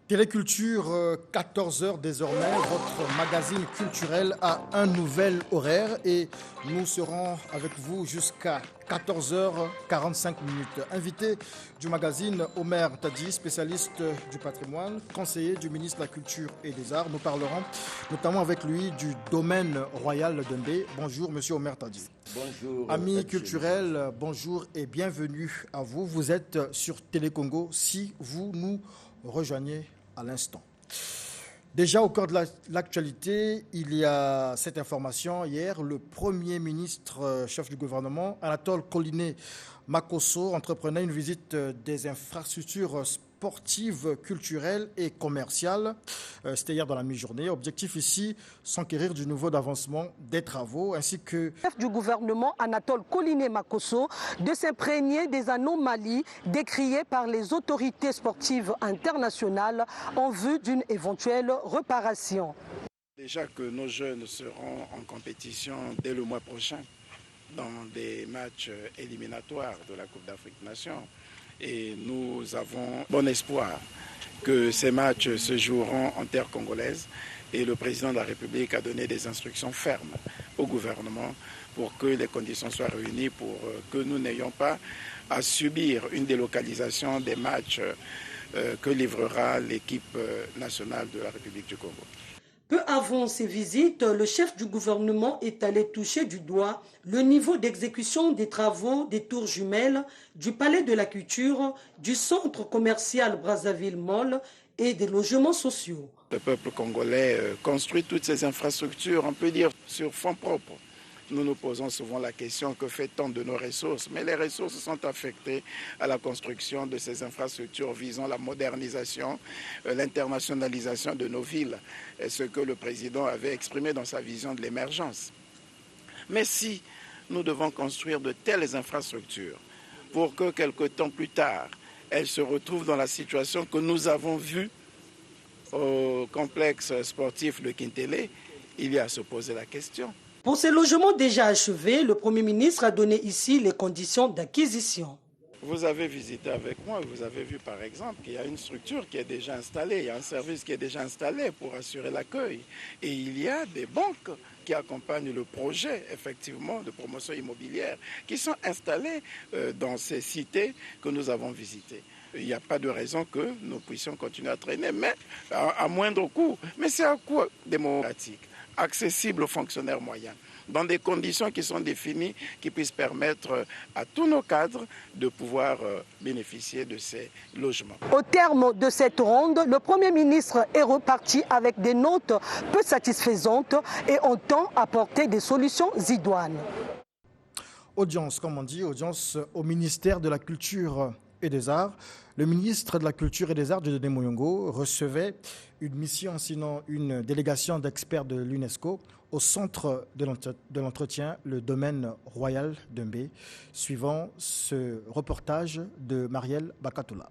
Téléculture, 14 heures désormais, votre magazine culturel a un nouvel horaire et nous serons avec vous jusqu'à 14h45. Invité du magazine, Omer Tadi, spécialiste du patrimoine, conseiller du ministre de la Culture et des Arts. Nous parlerons notamment avec lui du domaine royal de Ndé. Bonjour Monsieur Omer Tadi. Bonjour. Amis culturels, bonjour et bienvenue à vous. Vous êtes sur Télécongo si vous nous rejoignez à l'instant. Déjà au cœur de l'actualité, il y a cette information. Hier, le Premier ministre, chef du gouvernement, Anatole Collinet Makosso, entreprenait une visite des infrastructures sportives, culturelles et commerciales. C'était hier dans la mi-journée. Objectif ici, s'enquérir du niveau d'avancement des travaux ainsi que... Chef du gouvernement Anatole Collinet Makosso de s'imprégner des anomalies décriées par les autorités sportives internationales en vue d'une éventuelle réparation. Déjà que nos jeunes seront en compétition dès le mois prochain dans des matchs éliminatoires de la Coupe d'Afrique Nations. Et nous avons bon espoir que ces matchs se joueront en terre congolaise. Et le président de la République a donné des instructions fermes au gouvernement pour que les conditions soient réunies, pour que nous n'ayons pas à subir une délocalisation des matchs que livrera l'équipe nationale de la République du Congo. Peu avant ces visites, le chef du gouvernement est allé toucher du doigt le niveau d'exécution des travaux des tours jumelles, du Palais de la Culture, du centre commercial Brazzaville Mall et des logements sociaux. Le peuple congolais construit toutes ces infrastructures, on peut dire, sur fonds propres. Nous nous posons souvent la question, que fait-on de nos ressources? Mais les ressources sont affectées à la construction de ces infrastructures visant la modernisation, l'internationalisation de nos villes, et ce que le président avait exprimé dans sa vision de l'émergence. Mais si nous devons construire de telles infrastructures pour que quelque temps plus tard, elles se retrouvent dans la situation que nous avons vue au complexe sportif de Kintélé, il y a à se poser la question. Pour ces logements déjà achevés, le Premier ministre a donné ici les conditions d'acquisition. Vous avez visité avec moi, vous avez vu par exemple qu'il y a une structure qui est déjà installée, il y a un service qui est déjà installé pour assurer l'accueil. Et il y a des banques qui accompagnent le projet, effectivement, de promotion immobilière, qui sont installées dans ces cités que nous avons visitées. Il n'y a pas de raison que nous puissions continuer à traîner, mais à moindre coût. Mais c'est un coût démocratique, accessible aux fonctionnaires moyens, dans des conditions qui sont définies, qui puissent permettre à tous nos cadres de pouvoir bénéficier de ces logements. Au terme de cette ronde, le Premier ministre est reparti avec des notes peu satisfaisantes et entend apporter des solutions idoines. Audience, comme on dit, audience au ministère de la Culture et des Arts. Le ministre de la Culture et des Arts, Dieudonné Moyongo, recevait une mission, sinon une délégation d'experts de l'UNESCO au centre de l'entretien, le domaine royal de Mbé, suivant ce reportage de Marielle Bakatola.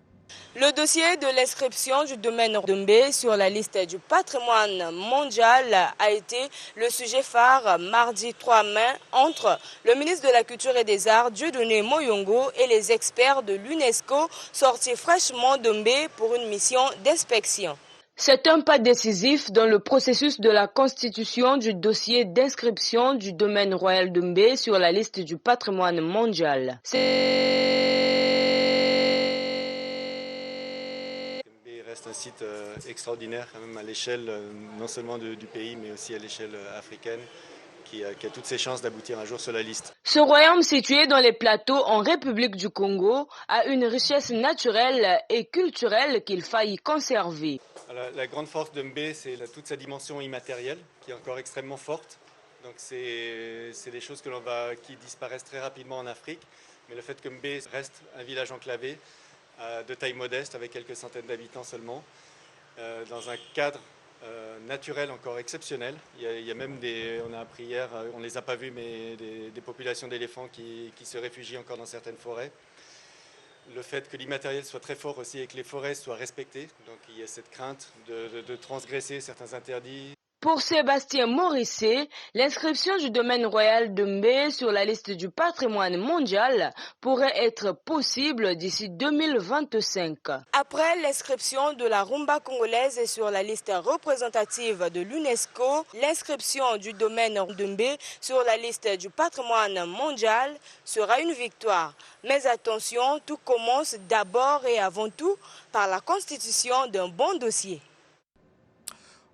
Le dossier de l'inscription du domaine de Mbé sur la liste du patrimoine mondial a été le sujet phare mardi 3 mai entre le ministre de la Culture et des Arts, Dieudonné Moyongo, et les experts de l'UNESCO sortis fraîchement de Mbé pour une mission d'inspection. C'est un pas décisif dans le processus de la constitution du dossier d'inscription du domaine royal de Mbé sur la liste du patrimoine mondial. C'est un site extraordinaire quand même à l'échelle non seulement du pays mais aussi à l'échelle africaine qui a toutes ses chances d'aboutir un jour sur la liste. Ce royaume situé dans les plateaux en République du Congo a une richesse naturelle et culturelle qu'il faille conserver. La grande force de Mbé, c'est toute sa dimension immatérielle qui est encore extrêmement forte. Donc c'est des choses qui disparaissent très rapidement en Afrique. Mais le fait que Mbé reste un village enclavé, de taille modeste, avec quelques centaines d'habitants seulement, dans un cadre naturel encore exceptionnel. Il y a même on a appris hier, on ne les a pas vus, mais des populations d'éléphants qui se réfugient encore dans certaines forêts. Le fait que l'immatériel soit très fort aussi et que les forêts soient respectées, donc il y a cette crainte de transgresser certains interdits. Pour Sébastien Morisset, l'inscription du domaine royal de Mbé sur la liste du patrimoine mondial pourrait être possible d'ici 2025. Après l'inscription de la rumba congolaise sur la liste représentative de l'UNESCO, l'inscription du domaine de Mbé sur la liste du patrimoine mondial sera une victoire. Mais attention, tout commence d'abord et avant tout par la constitution d'un bon dossier.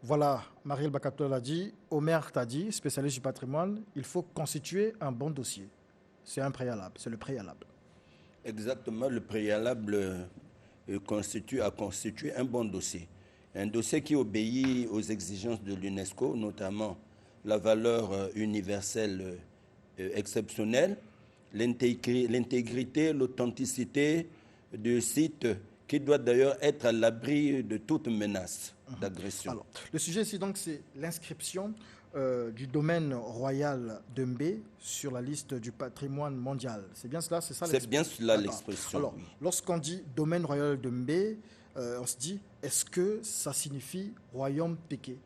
Voilà, Marielle Bakato l'a dit, Omer t'a dit, spécialiste du patrimoine, il faut constituer un bon dossier. C'est un préalable, c'est le préalable. Exactement, le préalable constitue un bon dossier. Un dossier qui obéit aux exigences de l'UNESCO, notamment la valeur universelle exceptionnelle, l'intégrité, l'authenticité du site, qui doit d'ailleurs être à l'abri de toute menace d'agression. Alors, le sujet ici, donc, c'est l'inscription du domaine royal de Mbé sur la liste du patrimoine mondial. C'est bien cela, c'est ça l'expression? C'est bien cela l'expression. Alors, oui. Lorsqu'on dit domaine royal de Mbé, on se dit, est-ce que ça signifie royaume Téké?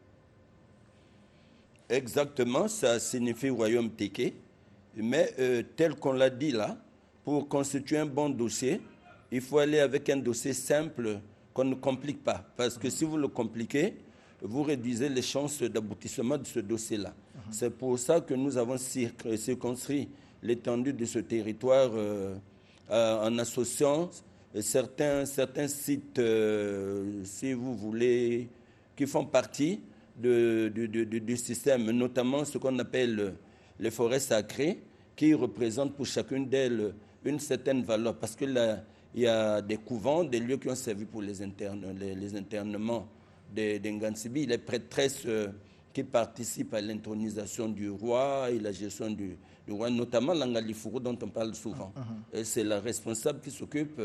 Exactement, ça signifie royaume Téké. Mais tel qu'on l'a dit là, pour constituer un bon dossier, il faut aller avec un dossier simple qu'on ne complique pas. Parce que si vous le compliquez, vous réduisez les chances d'aboutissement de ce dossier-là. C'est pour ça que nous avons circonscrit l'étendue de ce territoire en associant certains sites, si vous voulez, qui font partie du système, notamment ce qu'on appelle les forêts sacrées, qui représentent pour chacune d'elles une certaine valeur. Parce que là, il y a des couvents, des lieux qui ont servi pour les internements des Ngansibi, les prêtresses qui participent à l'intronisation du roi et la gestion du roi, notamment l'Angalifuru dont on parle souvent. Et c'est la responsable qui s'occupe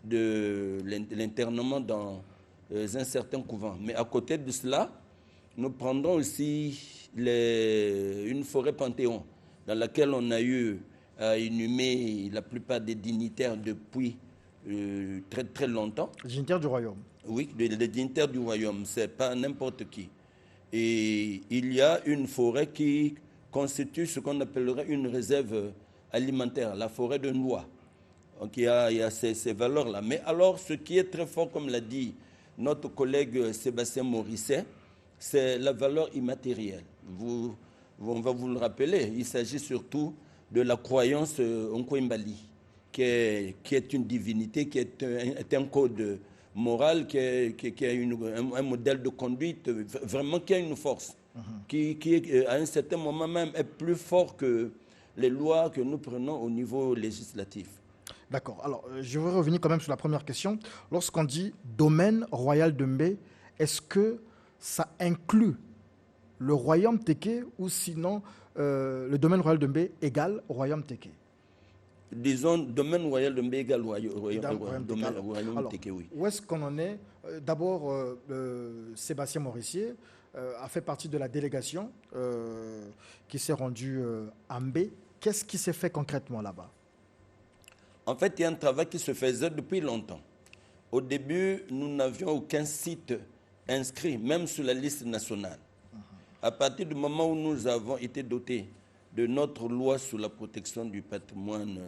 de l'internement dans un certain couvent. Mais à côté de cela, nous prendrons aussi une forêt Panthéon, dans laquelle on a eu à inhumer la plupart des dignitaires depuis très très longtemps. Les dignitaires du royaume. Oui, les dignitaires du royaume, c'est pas n'importe qui. Et il y a une forêt qui constitue ce qu'on appellerait une réserve alimentaire, la forêt de Noix. Donc il y a ces valeurs-là. Mais alors, ce qui est très fort, comme l'a dit notre collègue Sébastien Morisset, c'est la valeur immatérielle. On va vous le rappeler, il s'agit surtout de la croyance Nkwembali, qui est une divinité, qui est un code moral, qui a un modèle de conduite, vraiment qui a une force, qui à un certain moment même est plus fort que les lois que nous prenons au niveau législatif. D'accord. Alors, je veux revenir quand même sur la première question. Lorsqu'on dit domaine royal de Mbé, est-ce que ça inclut le royaume Téké ou sinon le domaine royal de Mbé égale royaume Téké? Disons, domaine royal de Mbé égale royaume Téké, oui. Où est-ce qu'on en est? D'abord, Sébastien Morisset a fait partie de la délégation qui s'est rendue à Mbé. Qu'est-ce qui s'est fait concrètement là-bas? En fait, il y a un travail qui se faisait depuis longtemps. Au début, nous n'avions aucun site inscrit, même sur la liste nationale. À partir du moment où nous avons été dotés de notre loi sur la protection du patrimoine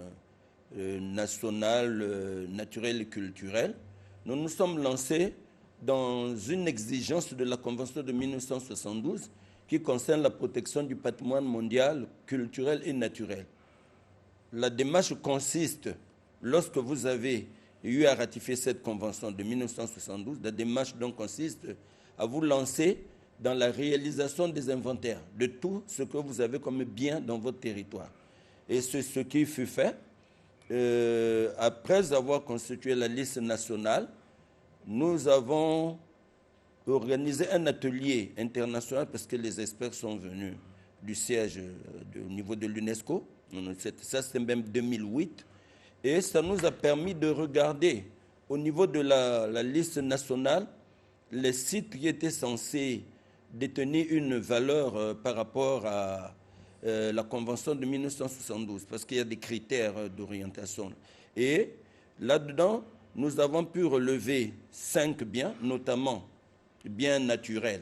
national, naturel et culturel, nous nous sommes lancés dans une exigence de la Convention de 1972 qui concerne la protection du patrimoine mondial, culturel et naturel. La démarche consiste, lorsque vous avez eu à ratifier cette convention de 1972, la démarche donc consiste à vous lancer dans la réalisation des inventaires de tout ce que vous avez comme bien dans votre territoire. Et c'est ce qui fut fait. Après avoir constitué la liste nationale, nous avons organisé un atelier international parce que les experts sont venus du siège au niveau de l'UNESCO. Ça, c'était même 2008. Et ça nous a permis de regarder au niveau de la liste nationale les sites qui étaient censés détenir une valeur par rapport à la Convention de 1972, parce qu'il y a des critères d'orientation. Et là-dedans, nous avons pu relever 5 biens, notamment bien naturel.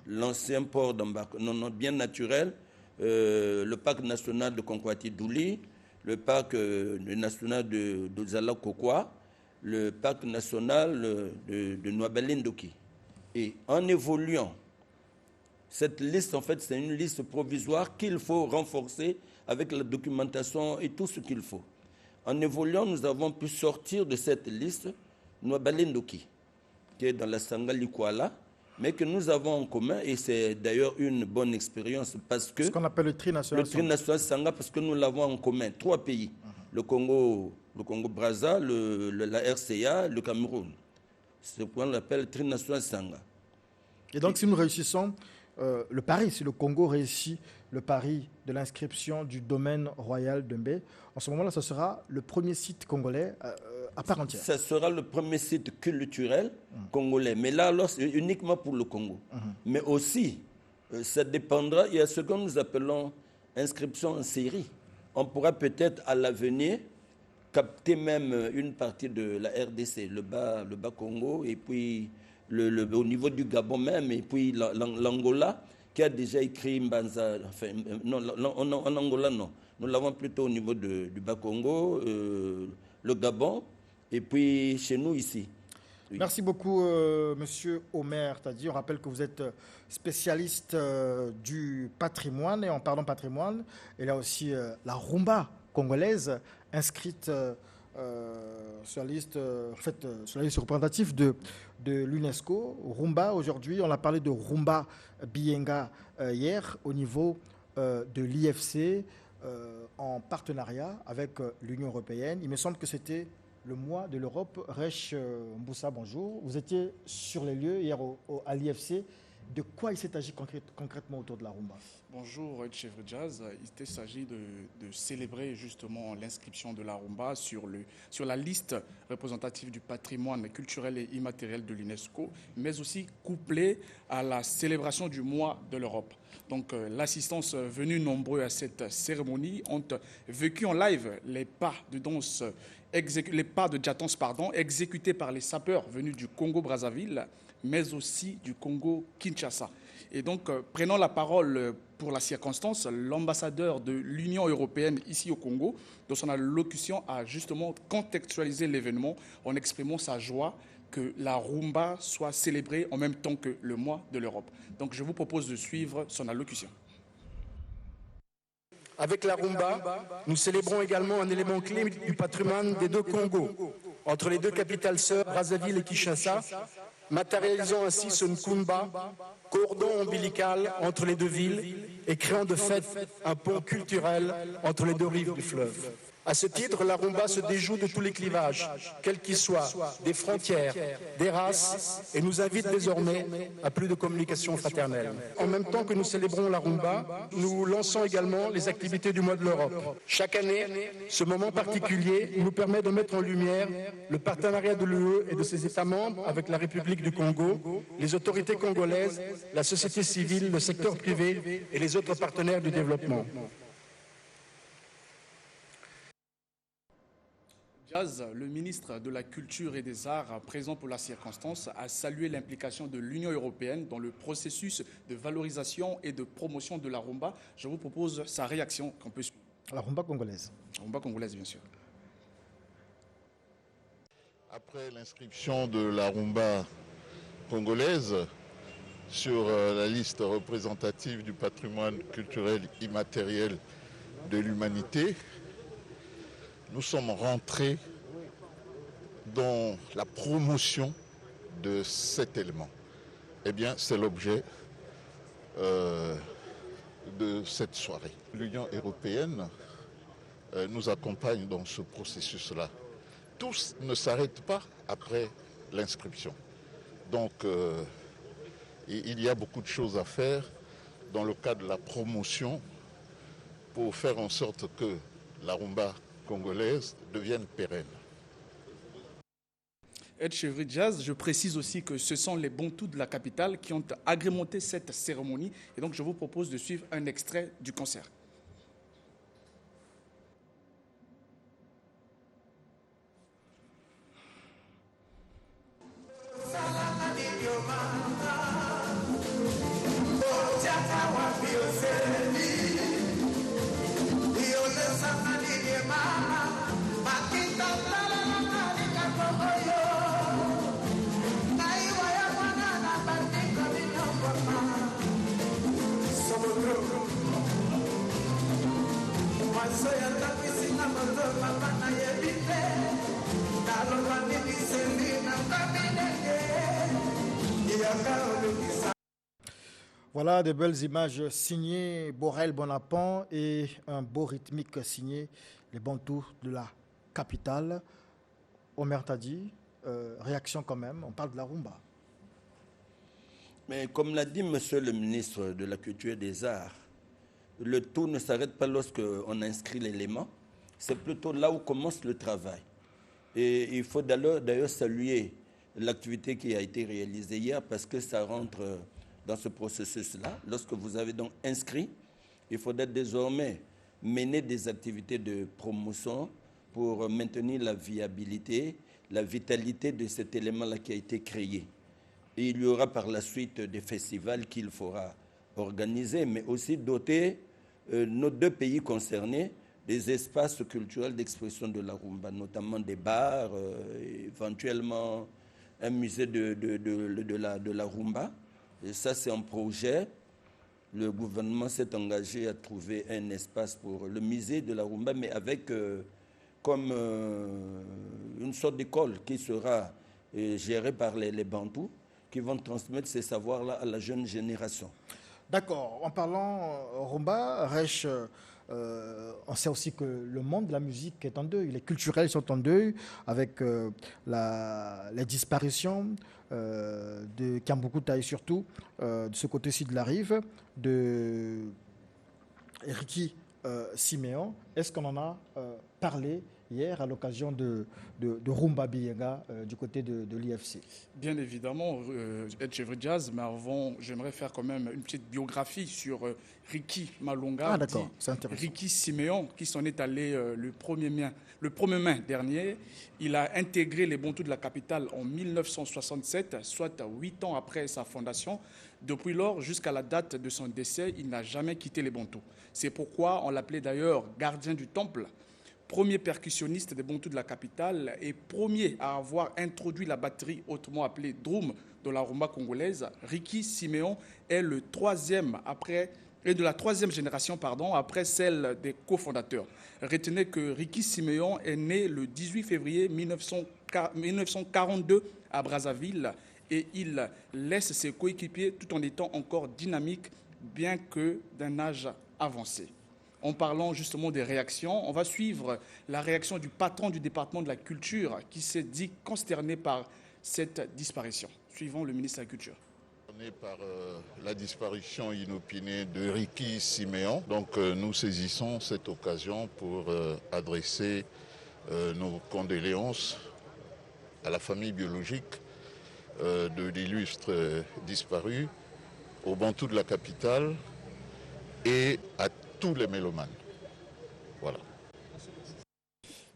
L'ancien port d'embarquement, bien naturel, le parc national de Konkwati-Douli, le parc national de Zala-Kokwa, le parc national de Nouabalindoki. Et en évoluant, cette liste, en fait, c'est une liste provisoire qu'il faut renforcer avec la documentation et tout ce qu'il faut. En évoluant, nous avons pu sortir de cette liste Nouabalindoki, qui est dans la Sangali Kuala, mais que nous avons en commun, et c'est d'ailleurs une bonne expérience parce que... Ce qu'on appelle le trinational. Le trinational Sanga, parce que nous l'avons en commun, 3 pays. Le Congo-Brazza, la RCA, le Cameroun. C'est ce qu'on appelle le trinational Sanga. Et donc, si nous réussissons le pari, si le Congo réussit le pari de l'inscription du domaine royal d'Umbé, en ce moment-là, ce sera le premier site congolais à part entière. Ce sera le premier site culturel congolais. Mais là, alors, c'est uniquement pour le Congo. Mais aussi, ça dépendra, il y a ce que nous appelons inscription en série. On pourra peut-être à l'avenir capter même une partie de la RDC, le bas Congo, et puis au niveau du Gabon même, et puis l'Angola, qui a déjà écrit Mbanza. Enfin, non, en Angola, non. Nous l'avons plutôt au niveau du bas Congo, le Gabon, et puis chez nous ici. Oui. Merci beaucoup, Monsieur Omer Tadi. On rappelle que vous êtes spécialiste du patrimoine. Et en parlant patrimoine, il y a aussi la rumba congolaise inscrite sur la liste, sur la liste représentative de l'UNESCO. Rumba, aujourd'hui, on a parlé de rumba Bienga hier au niveau de l'IFC en partenariat avec l'Union européenne. Il me semble que c'était le mois de l'Europe. Rech Mboussa, bonjour. Vous étiez sur les lieux hier à l'IFC. De quoi il s'est agi concrètement autour de la rumba? Bonjour, Chef Jazz. Il s'agit de célébrer justement l'inscription de la rumba sur la liste représentative du patrimoine culturel et immatériel de l'UNESCO, mais aussi couplé à la célébration du mois de l'Europe. Donc l'assistance venue nombreux à cette cérémonie ont vécu en live les pas de danse, les pas de jatons, exécutés par les sapeurs venus du Congo-Brazzaville, mais aussi du Congo-Kinshasa. Et donc, prenant la parole pour la circonstance, l'ambassadeur de l'Union européenne ici au Congo, dans son allocution, a justement contextualisé l'événement en exprimant sa joie que la rumba soit célébrée en même temps que le mois de l'Europe. Donc, je vous propose de suivre son allocution. Avec la rumba, nous célébrons également un élément clé du patrimoine des deux Congos, entre les deux capitales sœurs, Brazzaville et Kinshasa, matérialisant ainsi ce Nkumba, cordon ombilical entre les deux villes et créant de fait un pont culturel entre les deux rives du fleuve. À ce titre, la rumba se déjoue de tous les clivages, quels qu'ils soient, des frontières, des races, et nous invite désormais à plus de communication fraternelle. En même temps que nous célébrons la rumba, nous lançons également les activités du mois de l'Europe. Chaque année, ce moment particulier nous permet de mettre en lumière le partenariat de l'UE et de ses États membres avec la République du Congo, les autorités congolaises, la société civile, le secteur privé et les autres partenaires du développement. Jazz, le ministre de la Culture et des Arts, présent pour la circonstance, a salué l'implication de l'Union européenne dans le processus de valorisation et de promotion de la rumba. Je vous propose sa réaction qu'on peut suivre. La rumba congolaise. La rumba congolaise, bien sûr. Après l'inscription de la rumba congolaise sur la liste représentative du patrimoine culturel immatériel de l'humanité, nous sommes rentrés dans la promotion de cet élément. Eh bien, c'est l'objet de cette soirée. L'Union européenne nous accompagne dans ce processus-là. Tout ne s'arrête pas après l'inscription. Donc, il y a beaucoup de choses à faire dans le cadre de la promotion pour faire en sorte que la rumba congolaise devienne pérenne. Ed Chevry Jazz, je précise aussi que ce sont les Bantous de la capitale qui ont agrémenté cette cérémonie. Et donc, je vous propose de suivre un extrait du concert. Voilà de belles images signées Borel Bonaparte et un beau rythmique signé les Bantous de la capitale. Omer Tadi, réaction quand même, on parle de la rumba. Mais comme l'a dit monsieur le ministre de la Culture et des Arts, le tout ne s'arrête pas lorsqu'on inscrit l'élément, c'est plutôt là où commence le travail. Et il faut d'ailleurs saluer l'activité qui a été réalisée hier parce que ça rentre dans ce processus-là. Lorsque vous avez donc inscrit, il faudrait désormais mener des activités de promotion pour maintenir la viabilité, la vitalité de cet élément-là qui a été créé. Et il y aura par la suite des festivals qu'il faudra organiser, mais aussi doter nos deux pays concernés des espaces culturels d'expression de la rumba, notamment des bars, éventuellement un musée de la rumba. Et ça, c'est un projet. Le gouvernement s'est engagé à trouver un espace pour le musée de la rumba, mais avec comme une sorte d'école qui sera gérée par les Bantous, qui vont transmettre ces savoirs-là à la jeune génération. D'accord. En parlant rumba, Rech, on sait aussi que le monde de la musique est en deuil. Les culturels sont en deuil avec les disparitions de Kiamboukoutaï surtout, de ce côté-ci de la rive, de Ricky Siméon. Est-ce qu'on en a parlé hier à l'occasion de Rumba Biyenga du côté de l'IFC? Bien évidemment, Chevre Jazz, mais avant, j'aimerais faire quand même une petite biographie sur Ricky Malonga. Ah d'accord, c'est intéressant. Ricky Siméon, qui s'en est allé le 1er mai dernier. Il a intégré les Bantous de la capitale en 1967, soit 8 ans après sa fondation. Depuis lors, jusqu'à la date de son décès, il n'a jamais quitté les Bantous. C'est pourquoi on l'appelait d'ailleurs gardien du temple. Premier percussionniste des Bantous de la capitale et premier à avoir introduit la batterie hautement appelée drum de la rumba congolaise, Ricky Siméon est de la troisième génération après celle des cofondateurs. Retenez que Ricky Siméon est né le 18 février 1942 à Brazzaville et il laisse ses coéquipiers tout en étant encore dynamique, bien que d'un âge avancé. En parlant justement des réactions, on va suivre la réaction du patron du département de la culture qui s'est dit consterné par cette disparition. Suivons le ministre de la Culture. Par la disparition inopinée de Ricky Siméon. Donc nous saisissons cette occasion pour adresser nos condoléances à la famille biologique de l'illustre disparu, aux Bantous de la capitale et à tous les mélomanes. Voilà.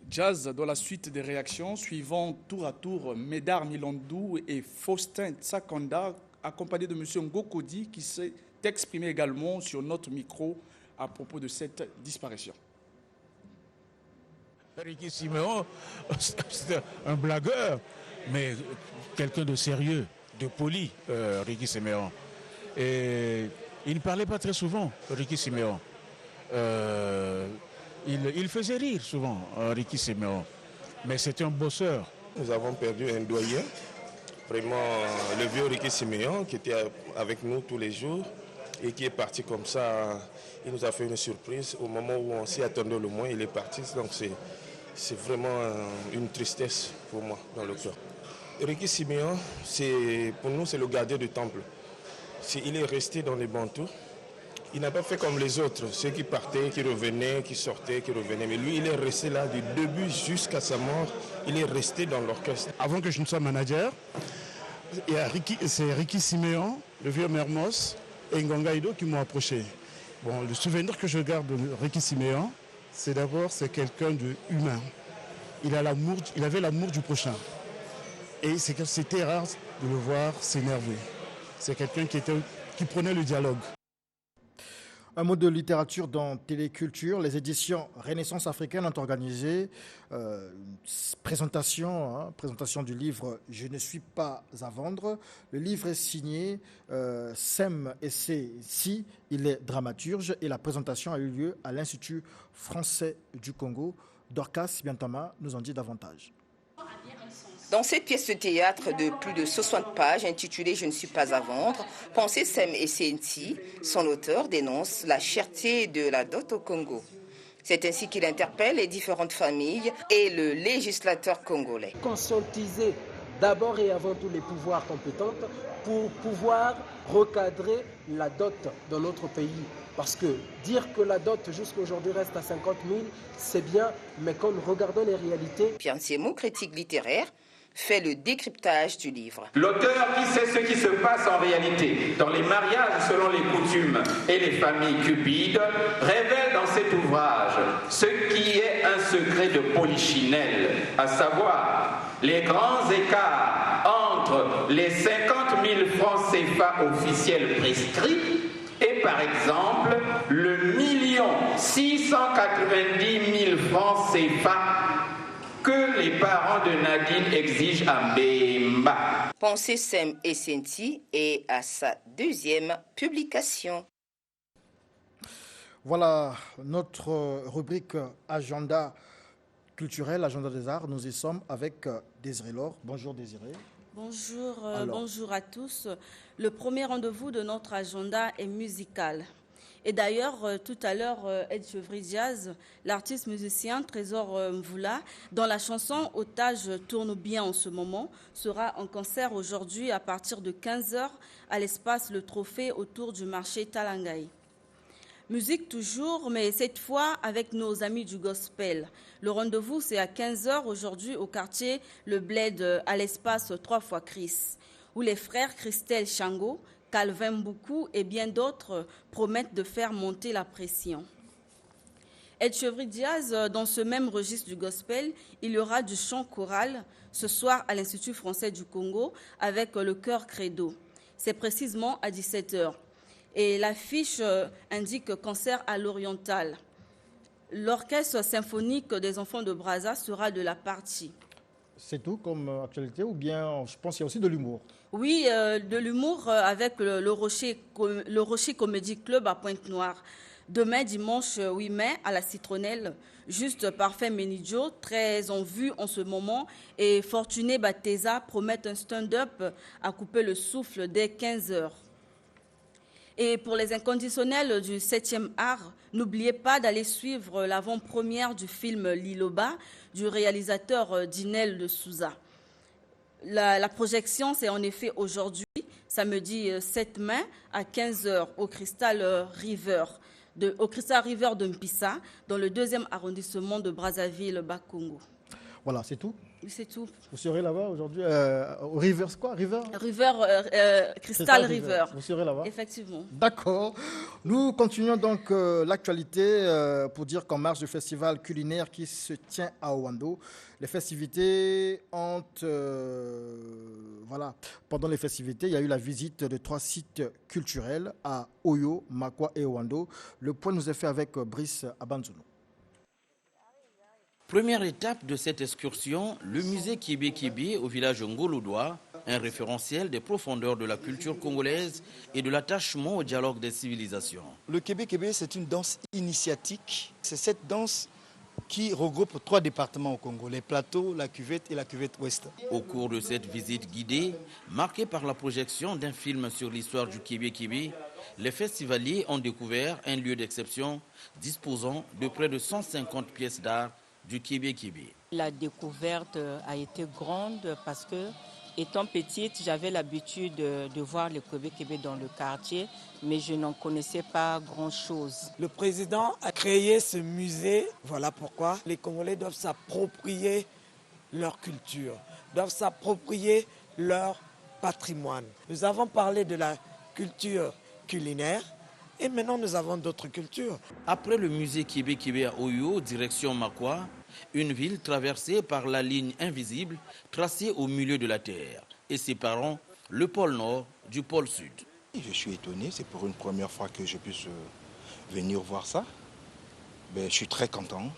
Jazz, dans la suite des réactions, suivant tour à tour Médard Milandou et Faustin Tsakanda, accompagné de M. Ngokodi, qui s'est exprimé également sur notre micro à propos de cette disparition. Ricky Siméon, c'est un blagueur, mais quelqu'un de sérieux, de poli, Ricky Siméon. Et il ne parlait pas très souvent, Ricky Siméon. Il faisait rire souvent, Ricky Siméon, mais c'était un bosseur. Nous avons perdu un doyen, vraiment le vieux Ricky Siméon, qui était avec nous tous les jours et qui est parti comme ça. Il nous a fait une surprise au moment où on s'y attendait le moins, il est parti. Donc c'est vraiment une tristesse pour moi dans le cœur. Ricky Siméon, pour nous, c'est le gardien du temple. Il est resté dans les Bantous. Il n'a pas fait comme les autres, ceux qui partaient, qui revenaient, qui sortaient, qui revenaient. Mais lui, il est resté là du début jusqu'à sa mort. Il est resté dans l'orchestre. Avant que je ne sois manager, c'est Ricky Siméon, le vieux Mermos, et Ngonga Ido qui m'ont approché. Bon, le souvenir que je garde de Ricky Siméon, c'est d'abord, c'est quelqu'un de humain. Il avait l'amour du prochain. Et c'était rare de le voir s'énerver. C'est quelqu'un qui prenait le dialogue. Un mot de littérature dans Téléculture. Les éditions Renaissance africaine ont organisé une présentation du livre « Je ne suis pas à vendre ». Le livre est signé Sem Essé, il est dramaturge et la présentation a eu lieu à l'Institut français du Congo. Dorcas Biantama nous en dit davantage. Dans cette pièce de théâtre de plus de 60 pages intitulée « Je ne suis pas à vendre », Pensée Sem Essenti, son auteur dénonce la cherté de la dot au Congo. C'est ainsi qu'il interpelle les différentes familles et le législateur congolais. Conscientiser d'abord et avant tout les pouvoirs compétents pour pouvoir recadrer la dot dans notre pays. Parce que dire que la dot jusqu'à aujourd'hui reste à 50 000, c'est bien, mais quand nous regardons les réalités... Pierre Nsiemo, critique littéraire, fait le décryptage du livre. L'auteur qui sait ce qui se passe en réalité dans les mariages selon les coutumes et les familles cupides révèle dans cet ouvrage ce qui est un secret de polichinelle, à savoir les grands écarts entre les 50 000 francs CFA officiels prescrits et par exemple le 1 690 000 francs CFA que les parents de Nadine exigent à Mbemba. Pensée Sem Essenti est à sa deuxième publication. Voilà notre rubrique agenda culturel, agenda des arts. Nous y sommes avec Désiré Laure. Bonjour Désiré. Bonjour, bonjour à tous. Le premier rendez-vous de notre agenda est musical. Et d'ailleurs, tout à l'heure, Ed Chevry Jazz, l'artiste musicien Trésor Mvula, dont la chanson « Otage tourne bien en ce moment », sera en concert aujourd'hui à partir de 15h à l'espace Le Trophée autour du marché Talangaï. Musique toujours, mais cette fois avec nos amis du gospel. Le rendez-vous, c'est à 15h aujourd'hui au quartier Le Bled à l'espace 3 fois Chris, où les frères Christelle Chango, Calvin Mboukou et bien d'autres promettent de faire monter la pression. Ed Chevry Diaz, dans ce même registre du gospel, il y aura du chant choral ce soir à l'Institut français du Congo avec le chœur Credo. C'est précisément à 17h. Et l'affiche indique concert à l'Oriental. L'orchestre symphonique des enfants de Brazza sera de la partie. C'est tout comme actualité ou bien je pense qu'il y a aussi de l'humour? Oui, de l'humour avec le Rocher Comedy Club à Pointe-Noire. Demain, dimanche 8 mai, à la Citronnelle, Juste Parfait Menidjo, très en vue en ce moment, et Fortuné Bateza promettent un stand-up à couper le souffle dès 15h. Et pour les inconditionnels du 7e art, n'oubliez pas d'aller suivre l'avant-première du film Liloba du réalisateur Dinel de Souza. La projection, c'est en effet aujourd'hui, samedi 7 mai, à 15h au Crystal River de Mpissa, dans le 2e arrondissement de Brazzaville, Bas-Congo. Voilà, c'est tout? Oui, c'est tout. Vous serez là-bas aujourd'hui au River, quoi? Crystal River. Vous serez là-bas? Effectivement. D'accord. Nous continuons donc l'actualité pour dire qu'en marge du festival culinaire qui se tient à Ouando, les festivités ont... voilà. Pendant les festivités, il y a eu la visite de 3 sites culturels à Oyo, Makwa et Ouando. Le point nous est fait avec Brice Abanzono. Première étape de cette excursion, le musée Kébé au village Ngolodoa, un référentiel des profondeurs de la culture congolaise et de l'attachement au dialogue des civilisations. Le Kébé, c'est une danse initiatique. C'est cette danse qui regroupe 3 départements au Congo, les plateaux, la cuvette et la cuvette ouest. Au cours de cette visite guidée, marquée par la projection d'un film sur l'histoire du Kébé, les festivaliers ont découvert un lieu d'exception disposant de près de 150 pièces d'art du Kébé. La découverte a été grande parce que, étant petite, j'avais l'habitude de voir le Kébé dans le quartier, mais je n'en connaissais pas grand-chose. Le président a créé ce musée, voilà pourquoi les Congolais doivent s'approprier leur culture, doivent s'approprier leur patrimoine. Nous avons parlé de la culture culinaire, et maintenant, nous avons d'autres cultures. Après le musée Kébé à Oyo, direction Makwa, une ville traversée par la ligne invisible tracée au milieu de la terre et séparant le pôle nord du pôle sud. Je suis étonné, c'est pour une première fois que je puisse venir voir ça. Mais je suis très content.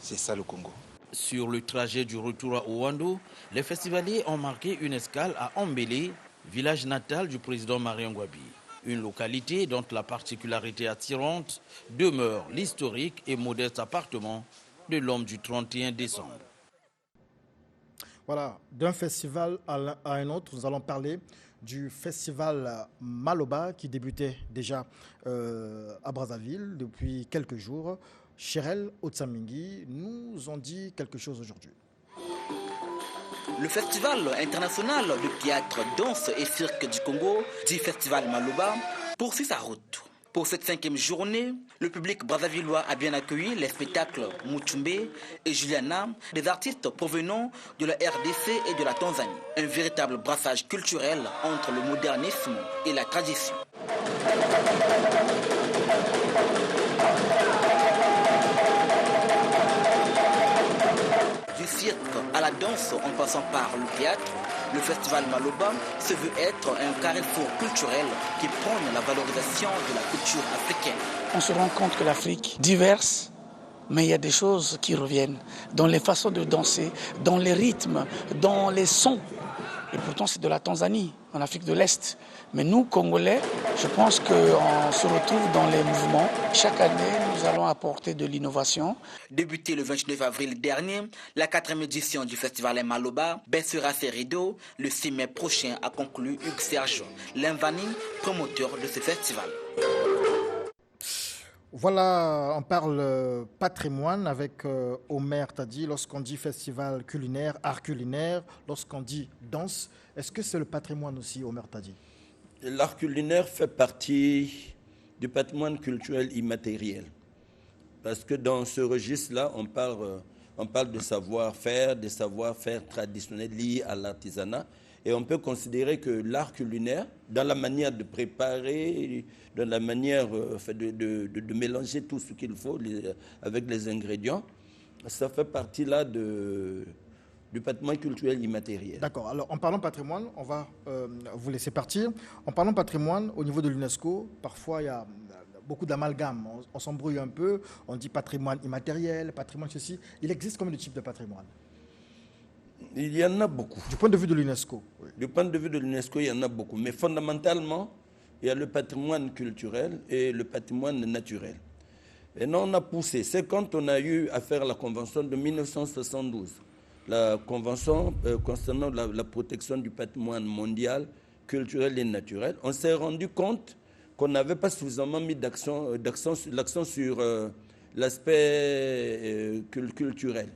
C'est ça le Congo. Sur le trajet du retour à Ouando, les festivaliers ont marqué une escale à Ambélé, village natal du président Marien Ngouabi. Une localité dont la particularité attirante demeure l'historique et modeste appartement de l'homme du 31 décembre. Voilà, d'un festival à un autre, nous allons parler du festival Maloba qui débutait déjà à Brazzaville depuis quelques jours. Chérel Otsamingui nous en dit quelque chose aujourd'hui. Le Festival international de théâtre, danse et cirque du Congo, dit Festival Maloba, poursuit sa route. Pour cette 5e journée, le public brazzavillois a bien accueilli les spectacles Mutumbe et Juliana, des artistes provenant de la RDC et de la Tanzanie. Un véritable brassage culturel entre le modernisme et la tradition. Du cirque à la danse en passant par le théâtre, le festival Maloba se veut être un carrefour culturel qui prône la valorisation de la culture africaine. On se rend compte que l'Afrique diverse, mais il y a des choses qui reviennent dans les façons de danser, dans les rythmes, dans les sons. Et pourtant, c'est de la Tanzanie, en Afrique de l'Est. Mais nous, Congolais, je pense qu'on se retrouve dans les mouvements. Chaque année, nous allons apporter de l'innovation. Débuté le 29 avril dernier, la 4e édition du festival Maloba baissera ses rideaux. Le 6 mai prochain, a conclu Hugues Serge Limvani, promoteur de ce festival. Voilà, on parle patrimoine avec Omer Tadi. Lorsqu'on dit festival culinaire, art culinaire, lorsqu'on dit danse, est-ce que c'est le patrimoine aussi, Omer Tadi? L'art culinaire fait partie du patrimoine culturel immatériel. Parce que dans ce registre-là, on parle de savoir-faire, des savoir-faire traditionnels liés à l'artisanat. Et on peut considérer que l'art culinaire, dans la manière de préparer, dans la manière de mélanger tout ce qu'il faut avec les ingrédients, ça fait partie là du patrimoine culturel immatériel. D'accord. Alors, en parlant patrimoine, on va vous laisser partir. En parlant patrimoine, au niveau de l'UNESCO, parfois il y a beaucoup d'amalgames. On s'embrouille un peu. On dit patrimoine immatériel, patrimoine ceci. Il existe combien de types de patrimoine? Il y en a beaucoup. Du point de vue de l'UNESCO? Oui. Du point de vue de l'UNESCO, il y en a beaucoup. Mais fondamentalement, il y a le patrimoine culturel et le patrimoine naturel. Et nous, on a poussé. C'est quand on a eu à faire la convention de 1972. La convention concernant la protection du patrimoine mondial, culturel et naturel. On s'est rendu compte qu'on n'avait pas suffisamment mis l'accent sur l'aspect culturel.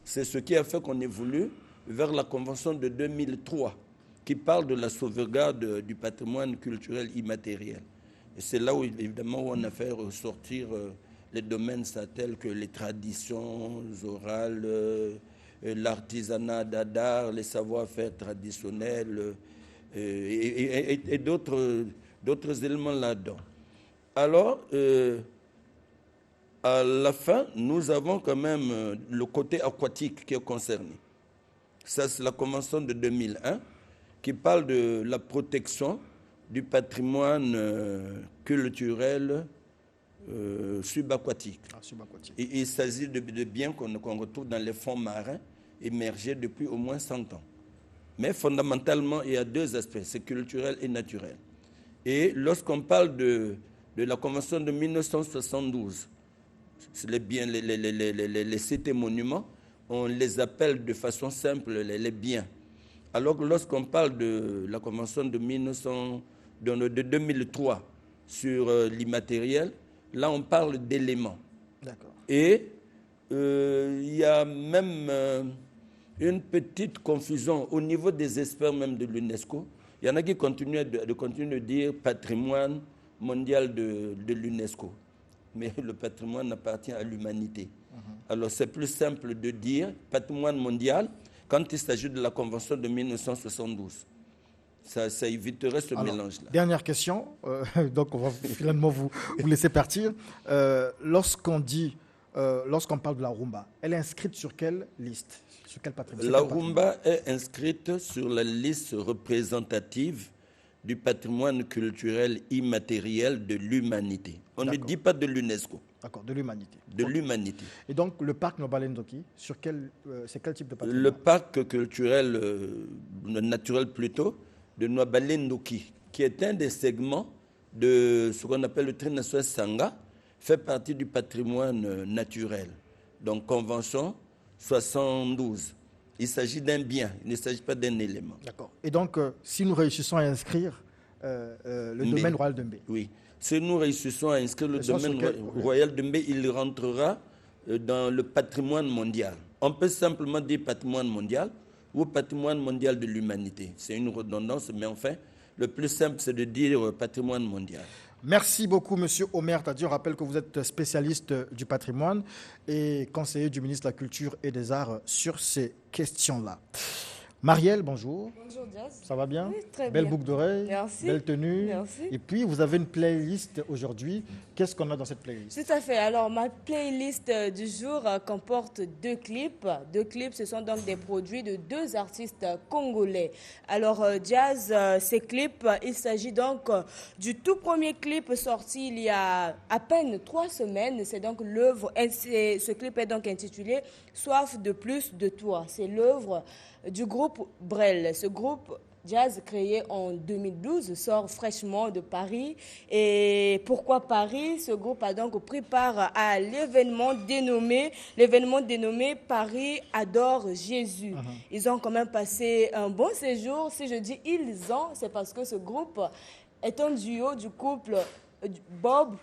C'est ce qui a fait qu'on évolue vers la convention de 2003 qui parle de la sauvegarde du patrimoine culturel immatériel. Et c'est là où, évidemment, où on a fait ressortir les domaines tels que les traditions orales, l'artisanat d'art, les savoir-faire traditionnels et d'autres éléments là-dedans. Alors, à la fin, nous avons quand même le côté aquatique qui est concerné. Ça, c'est la convention de 2001 qui parle de la protection du patrimoine culturel subaquatique. Il s'agit de biens qu'on retrouve dans les fonds marins émergés depuis au moins 100 ans. Mais fondamentalement, il y a deux aspects, c'est culturel et naturel. Et lorsqu'on parle de la convention de 1972, les biens, les sites et monuments, on les appelle de façon simple les biens. Alors que lorsqu'on parle de la convention de 2003 sur l'immatériel, là on parle d'éléments. Et il y a même une petite confusion au niveau des experts même de l'UNESCO. Il y en a qui continuent de dire patrimoine mondial de l'UNESCO. Mais le patrimoine appartient à l'humanité. Alors c'est plus simple de dire patrimoine mondial quand il s'agit de la convention de 1972. Ça éviterait ce mélange-là. Dernière question, donc on va finalement vous laisser partir. Lorsqu'on parle de la rumba, elle est inscrite sur quelle liste? Sur quel patrimoine? La rumba est inscrite sur la liste représentative du patrimoine culturel immatériel de l'humanité. On ne dit pas de l'UNESCO. D'accord, de l'humanité. De l'humanité. Et donc, le parc Nobalendoki, c'est quel type de patrimoine? Le parc culturel, naturel plutôt, de Nobalendoki, qui est un des segments de ce qu'on appelle le Trinasoi Sanga, fait partie du patrimoine naturel. Donc, convention 72. Il s'agit d'un bien, il ne s'agit pas d'un élément. D'accord. Et donc, si nous réussissons à inscrire le domaine royal de Mbé. Oui. Si nous réussissons à inscrire le domaine royal de Mbé, il rentrera dans le patrimoine mondial. On peut simplement dire patrimoine mondial ou patrimoine mondial de l'humanité. C'est une redondance, mais enfin, le plus simple, c'est de dire patrimoine mondial. Merci beaucoup, Monsieur Omer Tadi. On rappelle que vous êtes spécialiste du patrimoine et conseiller du ministre de la Culture et des Arts sur ces questions-là. Marielle, bonjour. Bonjour, Jazz. Ça va bien? Oui, très bien. Belle boucle d'oreille. Merci. Belle tenue. Merci. Et puis, vous avez une playlist aujourd'hui. Qu'est-ce qu'on a dans cette playlist? Tout à fait. Alors, ma playlist du jour comporte 2 clips. 2 clips, ce sont donc des produits de 2 artistes congolais. Alors, Jazz, ces clips, il s'agit donc du tout premier clip sorti il y a à peine 3 semaines. C'est donc l'œuvre, ce clip est donc intitulé « Soif de plus de toi ». C'est l'œuvre du groupe Brel. Ce groupe Jazz créé en 2012 sort fraîchement de Paris. Et pourquoi Paris? Ce groupe a donc pris part à l'événement dénommé Paris adore Jésus. Ils ont quand même passé un bon séjour. Si je dis ils ont, c'est parce que ce groupe est un duo du couple Bob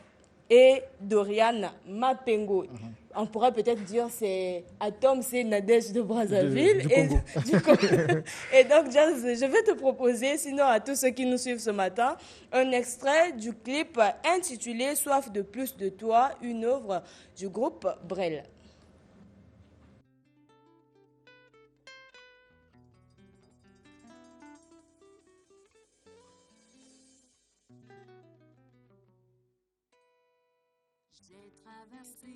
et Dorian Mapengo. On pourrait peut-être dire c'est Atom, c'est Nadège de Brazzaville. Du Congo. Et donc, Jazz, je vais te proposer, sinon à tous ceux qui nous suivent ce matin, un extrait du clip intitulé « Soif de plus de toi », une œuvre du groupe Brel. J'ai traversé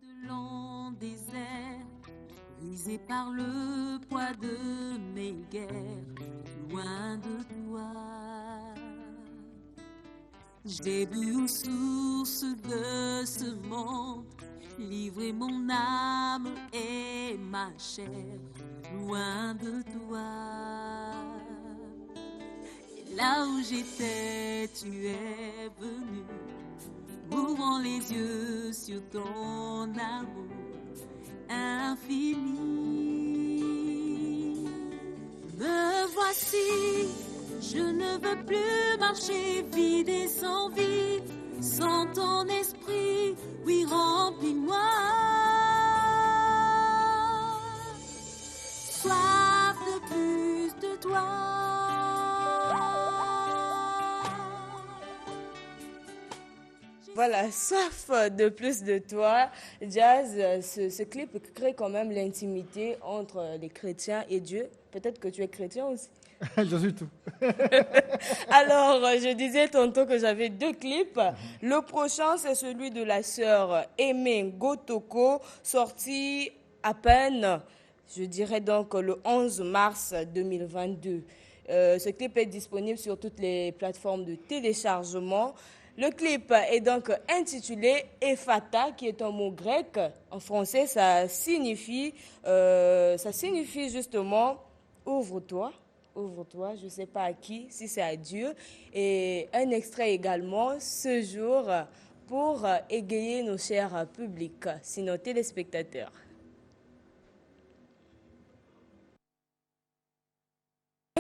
de longs déserts, brisé par le poids de mes guerres, loin de toi. J'ai bu aux sources de ce monde, livré mon âme et ma chair, loin de toi. Et là où j'étais, tu es venu, ouvrant les yeux sur ton amour infini. Me voici, je ne veux plus marcher vide et sans vie, sans ton esprit, oui, remplis-moi. Soif de plus de toi. Voilà, soif de plus de toi. Jazz, ce clip crée quand même l'intimité entre les chrétiens et Dieu. Peut-être que tu es chrétien aussi. Je suis tout. Alors, je disais tantôt que j'avais 2 clips. Le prochain, c'est celui de la sœur Aimé Gotoko, sorti à peine, je dirais donc le 11 mars 2022. Ce clip est disponible sur toutes les plateformes de téléchargement. Le clip est donc intitulé « Ephata », qui est un mot grec. En français, ça signifie justement « ouvre-toi ». Ouvre-toi, je ne sais pas à qui, si c'est à Dieu. Et un extrait également ce jour pour égayer nos chers publics, sinon téléspectateurs.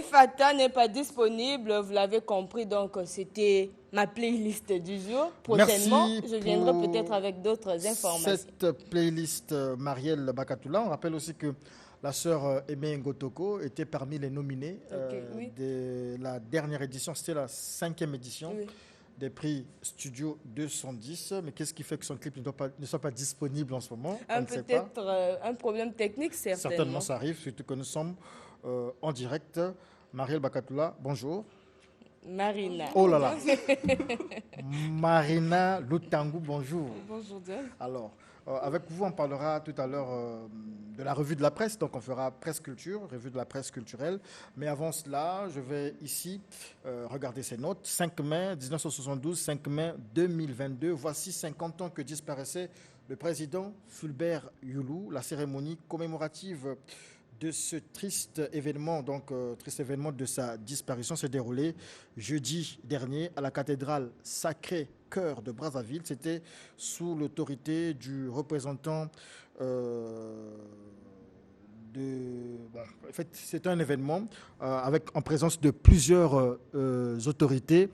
Fata n'est pas disponible, vous l'avez compris, donc c'était ma playlist du jour. Prochainement, je viendrai peut-être avec d'autres informations. Cette playlist Marielle Bakatoula, on rappelle aussi que la sœur Aimé Ngotoko était parmi les nominés de la dernière édition, c'était la 5e édition des prix Studio 210. Mais qu'est-ce qui fait que son clip ne soit pas disponible en ce moment? Peut-être un problème technique, certainement. Certainement, ça arrive, surtout que nous sommes en direct. Marielle Bakatoula, bonjour. Marina. Oh là là. Marina Lutangu, bonjour. Bonjour, Dieu. Alors, avec vous, on parlera tout à l'heure de la revue de la presse. Donc, on fera presse culture, revue de la presse culturelle. Mais avant cela, je vais ici regarder ces notes. 5 mai 1972, 5 mai 2022. Voici 50 ans que disparaissait le président Fulbert Youlou. La cérémonie commémorative de ce triste événement, triste événement de sa disparition, s'est déroulé jeudi dernier à la cathédrale Sacré-Cœur de Brazzaville. C'était sous l'autorité du représentant En fait, c'est un événement en présence de plusieurs autorités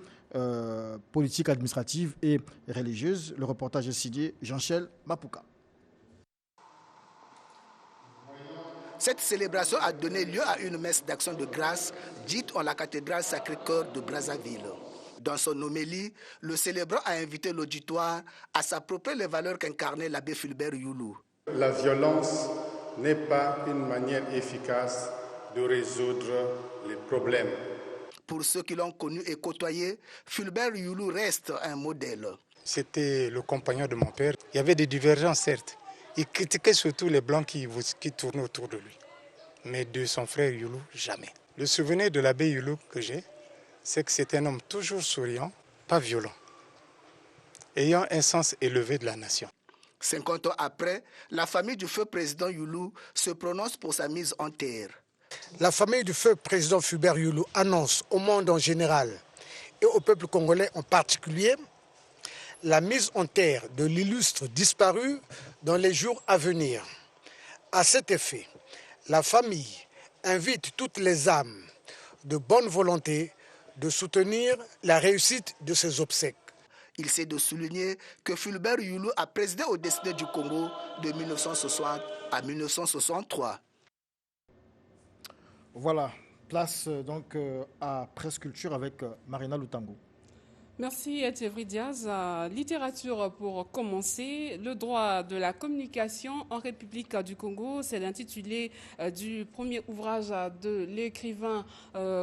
politiques, administratives et religieuses. Le reportage est signé Jean-Michel Mapouka. Cette célébration a donné lieu à une messe d'action de grâce dite en la cathédrale Sacré-Cœur de Brazzaville. Dans son homélie, le célébrant a invité l'auditoire à s'approprier les valeurs qu'incarnait l'abbé Fulbert Youlou. La violence n'est pas une manière efficace de résoudre les problèmes. Pour ceux qui l'ont connu et côtoyé, Fulbert Youlou reste un modèle. C'était le compagnon de mon père. Il y avait des divergences, certes. Il critiquait surtout les Blancs qui tournaient autour de lui. Mais de son frère Youlou, jamais. Le souvenir de l'abbé Youlou que j'ai, c'est que c'est un homme toujours souriant, pas violent, ayant un sens élevé de la nation. 50 ans après, la famille du feu président Youlou se prononce pour sa mise en terre. La famille du feu président Fulbert Youlou annonce au monde en général et au peuple congolais en particulier la mise en terre de l'illustre disparu dans les jours à venir. À cet effet, la famille invite toutes les âmes de bonne volonté de soutenir la réussite de ses obsèques. Il s'est de souligner que Fulbert Youlou a présidé au destiné du Congo de 1960 à 1963. Voilà, place donc à Presse Culture avec Marina Lutango. Merci Etievri Diaz. Littérature pour commencer. Le droit de la communication en République du Congo, c'est l'intitulé du premier ouvrage de l'écrivain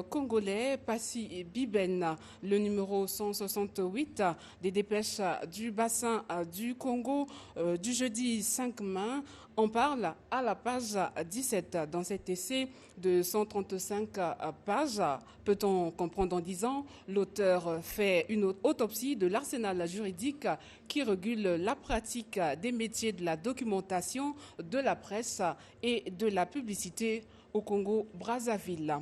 congolais Passy Biben, le numéro 168 des dépêches du bassin du Congo du jeudi 5 mai. On parle à la page 17. Dans cet essai de 135 pages, peut-on comprendre en disant, l'auteur fait une autopsie de l'arsenal juridique qui régule la pratique des métiers de la documentation, de la presse et de la publicité au Congo-Brazzaville.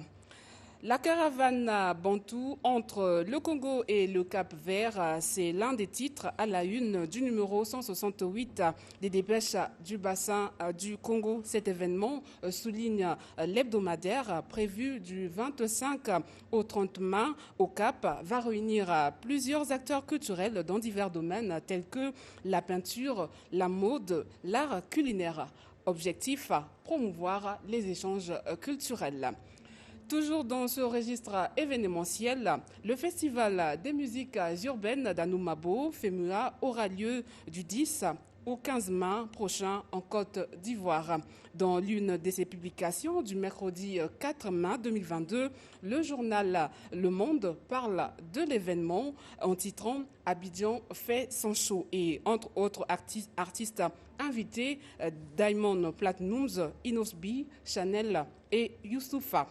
La caravane bantou entre le Congo et le Cap-Vert, c'est l'un des titres à la une du numéro 168 des dépêches du bassin du Congo. Cet événement, souligne l'hebdomadaire, prévu du 25 au 30 mai au Cap, va réunir plusieurs acteurs culturels dans divers domaines tels que la peinture, la mode, l'art culinaire. Objectif, promouvoir les échanges culturels. Toujours dans ce registre événementiel, le Festival des musiques urbaines d'Anoumabo, FEMUA, aura lieu du 10 au 15 mai prochain en Côte d'Ivoire. Dans l'une de ses publications du mercredi 4 mai 2022, le journal Le Monde parle de l'événement en titrant « Abidjan fait son show » et entre autres artistes invités, Diamond Platnumz, Inosbi, Chanel et Youssoufa.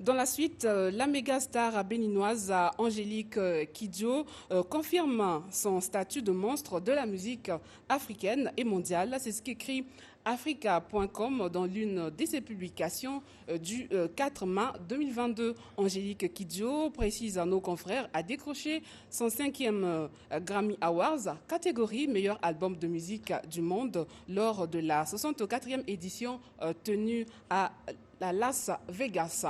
Dans la suite, la méga star béninoise Angélique Kidjo confirme son statut de monstre de la musique africaine et mondiale. C'est ce qu'écrit Africa.com dans l'une de ses publications du 4 mai 2022. Angélique Kidjo, précise à nos confrères, a décroché son 5e Grammy Awards, catégorie meilleur album de musique du monde, lors de la 64e édition tenue à Las Vegas.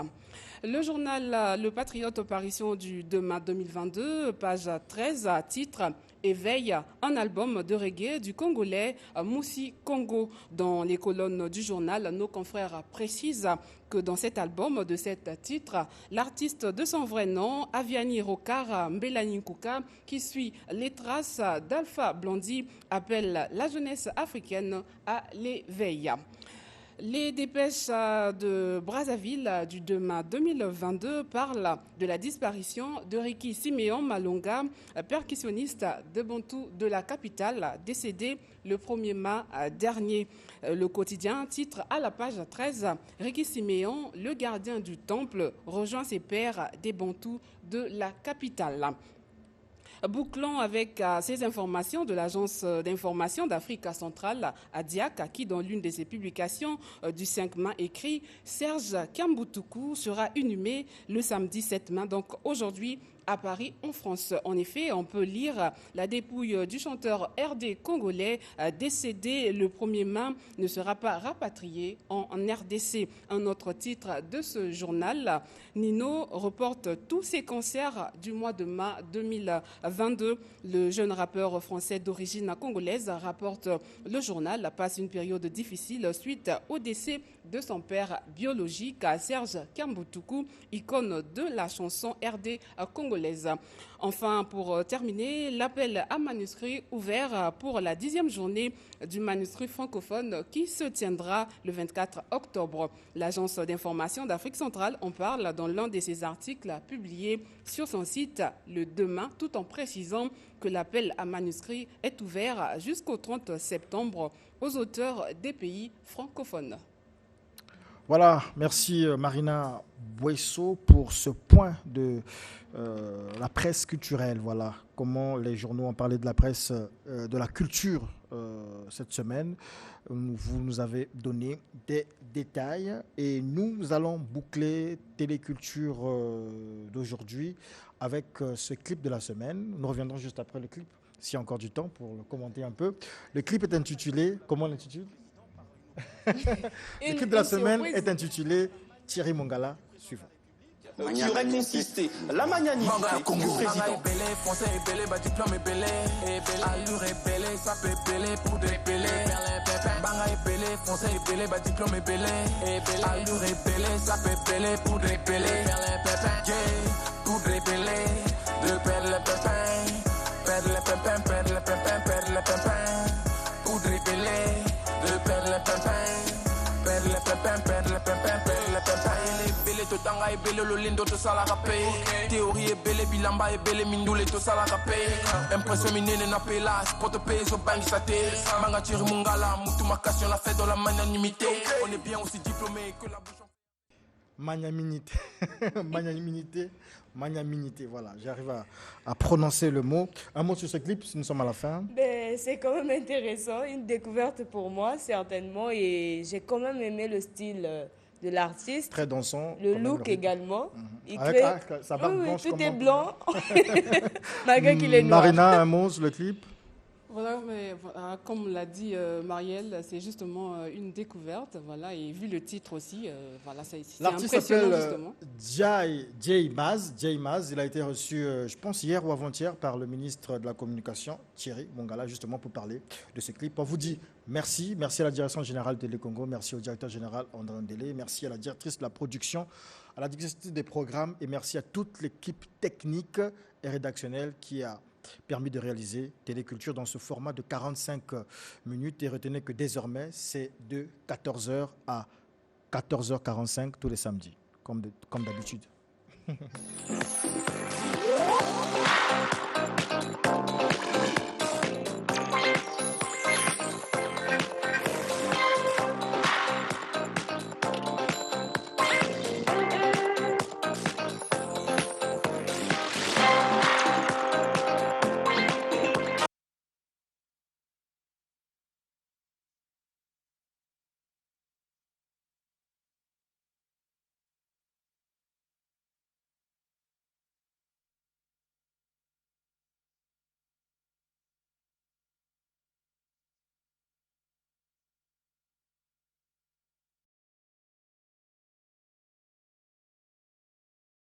Le journal Le Patriote, parution du 2 mai 2022, page 13, titre « Éveille, un album de reggae du Congolais Moussi Congo ». Dans les colonnes du journal, nos confrères précisent que dans cet album de 7 titres, l'artiste de son vrai nom, Aviani Rokar Mbelaninkuka, qui suit les traces d'Alpha Blondy, appelle la jeunesse africaine à l'éveil. Les dépêches de Brazzaville du 2 mai 2022 parlent de la disparition de Ricky Siméon Malonga, percussionniste de Bantou de la capitale, décédé le 1er mai dernier. Le quotidien titre à la page 13 « Ricky Siméon, le gardien du temple, rejoint ses pairs des Bantous de la capitale ». Bouclons avec ces informations de l'Agence d'information d'Afrique centrale, ADIAC, qui, dans l'une de ses publications du 5 mai, écrit « Serge Kamboutoukou sera inhumé le samedi 7 mai, donc aujourd'hui, à Paris, en France. En effet, on peut lire la dépouille du chanteur RD congolais décédé le 1er mai ne sera pas rapatrié en RDC. Un autre titre de ce journal, Nino reporte tous ses concerts du mois de mai 2022. Le jeune rappeur français d'origine congolaise, rapporte le journal, passe une période difficile suite au décès de son père biologique, Serge Kambutuku, icône de la chanson RD congolaise. Enfin, pour terminer, l'appel à manuscrits ouvert pour la 10e journée du manuscrit francophone qui se tiendra le 24 octobre. L'agence d'information d'Afrique centrale en parle dans l'un de ses articles publiés sur son site le 2 mai, tout en précisant que l'appel à manuscrits est ouvert jusqu'au 30 septembre aux auteurs des pays francophones. Voilà, merci Marina Boisseau pour ce point de la presse culturelle. Voilà, comment les journaux ont parlé de la presse, de la culture cette semaine. Vous nous avez donné des détails et nous allons boucler Téléculture d'aujourd'hui avec ce clip de la semaine. Nous reviendrons juste après le clip, s'il y a encore du temps pour le commenter un peu. Le clip est intitulé, comment on l'intitule ? Le clip de la semaine est intitulé Thierry Mongala, suivant. Qui aurait consisté la magnanimité du président. Français est belé, diplôme est belé, allure est belé, ça peut belé, poudre est belé, banga est belé, français est belé, diplôme est belé, allure est belé, ça peut belé, poudre est belé, poudre est belé, de perdre le pépin, perdre le pépin, perdre le pépin, perdre le pépin, poudre est belé, de perdre le pépin, perdre le pépin, perdre le pépin, perdre le pépin. Totanga est belé, le lindo to sala rapé. Théorie est belé, bilamba est belé, mindoule to sala rapé. Impression minene na pela, spot pay so bang saté. Manga Thierry Mongala, mutu makassion la fête dans la magnanimité. On est bien aussi diplômé que la bouche. Magnanimité, magnanimité, voilà, j'arrive à prononcer le mot. Un mot sur ce clip, si nous sommes à la fin. C'est quand même intéressant, une découverte pour moi, certainement, et j'ai quand même aimé le style de l'artiste. Très dansant. Le look également. Il avec sa barbe blanche. Tout est blanc, malgré qu'il est noir. Marina, un mot sur le clip. Voilà, mais comme l'a dit Marielle, c'est justement une découverte, voilà, et vu le titre aussi, voilà, c'est l'artiste impressionnant s'appelle Jay Maz, il a été reçu, je pense hier ou avant-hier, par le ministre de la Communication, Thierry Mongala, justement pour parler de ce clip. On vous dit merci à la direction générale de Télé-Congo, merci au directeur général André Ndélé, merci à la directrice de la production, à la directrice des programmes et merci à toute l'équipe technique et rédactionnelle qui a permis de réaliser Téléculture dans ce format de 45 minutes. Et retenez que désormais, c'est de 14h à 14h45 tous les samedis, comme d'habitude.